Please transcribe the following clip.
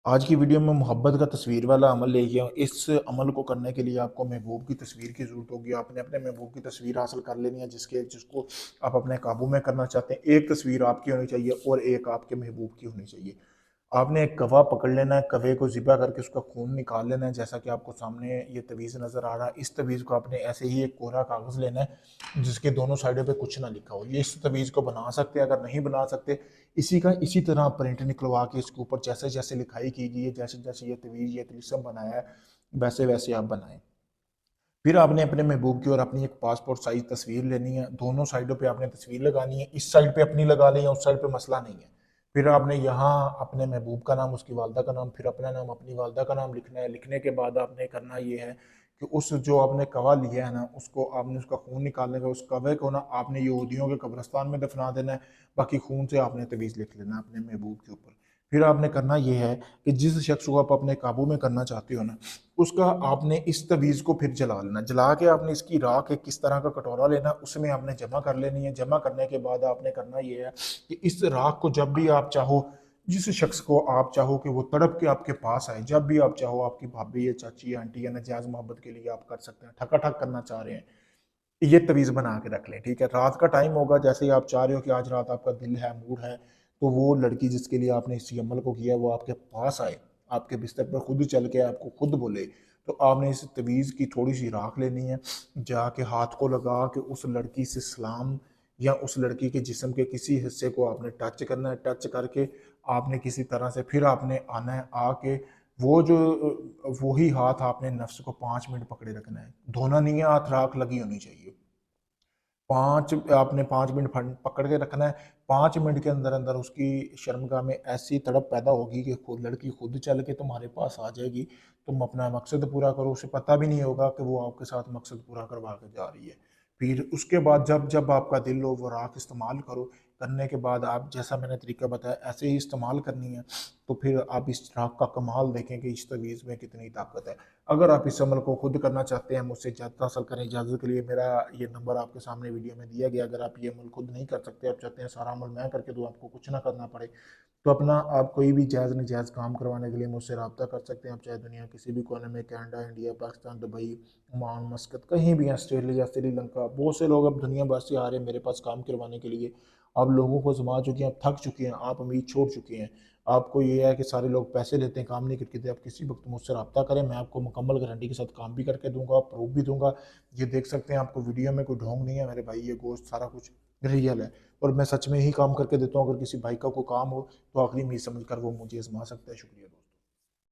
आज की वीडियो में मोहब्बत का तस्वीर वाला अमल लेके आया हूँ। इस अमल को करने के लिए आपको महबूब की तस्वीर की ज़रूरत होगी। आपने अपने महबूब की तस्वीर हासिल कर लेनी है जिसको आप अपने काबू में करना चाहते हैं। एक तस्वीर आपकी होनी चाहिए और एक आपके महबूब की होनी चाहिए। आपने एक कवा पकड़ लेना है, कवे को ज़िबा करके उसका खून निकाल लेना है, जैसा कि आपको सामने ये तवीज़ नज़र आ रहा है। इस तवीज़ को आपने ऐसे ही एक कोरा कागज़ लेना है जिसके दोनों साइडों पे कुछ ना लिखा हो। ये इस तवीज़ को बना सकते हैं, अगर नहीं बना सकते इसी तरह प्रिंट निकलवा के इसके ऊपर जैसे जैसे लिखाई की गई है, जैसे जैसे ये तवीज़ ये तिलिस्म बनाया है, वैसे वैसे आप बनाएं। फिर आपने अपने महबूब की और अपनी एक पासपोर्ट साइज तस्वीर लेनी है। दोनों साइडों पे आपने तस्वीर लगानी है। इस साइड पे अपनी लगा लें या उस साइड पे मसला नहीं है। फिर आपने यहाँ अपने महबूब का नाम, उसकी वालदा का नाम, फिर अपना नाम, अपनी वालदा का नाम लिखना है। लिखने के बाद आपने करना ये है कि उस जो आपने कवा लिया है ना, उसको आपने उसका खून निकालने का, उस कवे को ना आपने यहूदियों के कब्रिस्तान में दफना देना है। बाकी खून से आपने तवीज़ लिख लेना है अपने महबूब के ऊपर। फिर आपने करना ये है कि जिस शख्स को आप अपने काबू में करना चाहते हो ना, उसका आपने इस तवीज़ को फिर जला लेना। जला के आपने इसकी राख एक किस तरह का कटोरा लेना, उसमें आपने जमा कर लेनी है। जमा करने के बाद आपने करना ये है कि इस राख को जब भी आप चाहो, जिस शख्स को आप चाहो कि वो तड़प के आपके पास आए, जब भी आप चाहो, आपकी भाभी या चाची या आंटी या नजायज़ मोहब्बत के लिए आप कर सकते हैं। ठकाठक करना चाह रहे हैं, ये तवीज़ बना के रख लें, ठीक है। रात का टाइम होगा, जैसे ही आप चाह रहे हो कि आज रात आपका दिल है, मूड है, तो वो लड़की जिसके लिए आपने इस अमल को किया वो आपके पास आए, आपके बिस्तर पर खुद चल के आपको खुद बोले, तो आपने इस तवीज़ की थोड़ी सी राख लेनी है। जाके हाथ को लगा के उस लड़की से सलाम या उस लड़की के जिस्म के किसी हिस्से को आपने टच करना है। टच करके आपने किसी तरह से फिर आपने आना है, आके वो जो वही हाथ आपने नफ्स को 5 मिनट पकड़े रखना है। धोना नहीं है हाथ, राख लगी होनी चाहिए। 5 मिनट पकड़ के रखना है। 5 मिनट के अंदर अंदर उसकी शर्मगाह में ऐसी तड़प पैदा होगी कि खुद लड़की खुद चल के तुम्हारे पास आ जाएगी। तुम अपना मकसद पूरा करो, उसे पता भी नहीं होगा कि वो आपके साथ मकसद पूरा करवा के जा रही है। फिर उसके बाद जब जब आपका दिल हो वो राख इस्तेमाल करो। करने के बाद आप जैसा मैंने तरीका बताया ऐसे ही इस्तेमाल करनी है। तो फिर आप इस राख का कमाल देखें कि इस तवीज़ में कितनी ताकत है। अगर आप इस अमल को खुद करना चाहते हैं, मुझसे इजाज़त हासिल करें। इजाज़त के लिए मेरा ये नंबर आपके सामने वीडियो में दिया गया। अगर आप ये अमल खुद नहीं कर सकते, आप चाहते हैं सारा अमल मैं करके दूँ, आपको कुछ ना करना पड़े, तो अपना आप कोई भी जायज़ नाजायज़ काम करवाने के लिए मुझसे रब्ता कर सकते हैं। आप चाहे दुनिया किसी भी कोने में, Canada, India, Pakistan, Dubai, Oman, मस्कत, कहीं भी हैं, ऑस्ट्रेलिया, श्रीलंका, बहुत से लोग अब दुनिया भर से आ रहे हैं मेरे पास काम करवाने के लिए। आप लोगों को आज़मा चुके हैं, आप थक चुके हैं, आप उम्मीद छोड़ चुके हैं। आपको ये है कि सारे लोग पैसे लेते हैं, काम नहीं करके देते। आप किसी वक्त मुझसे रब्ता करें, मैं आपको मुकम्मल गारंटी के साथ काम भी करके दूंगा, प्रूफ भी दूंगा। ये देख सकते हैं, आपको वीडियो में कोई ढोंग नहीं है मेरे भाई, ये गोश्त सारा कुछ रियल है और मैं सच में ही काम करके देता हूँ। अगर किसी भाई का कोई काम हो तो आखिरी उम्मीद समझ कर वो मुझे आजमा सकता है। शुक्रिया दोस्तों।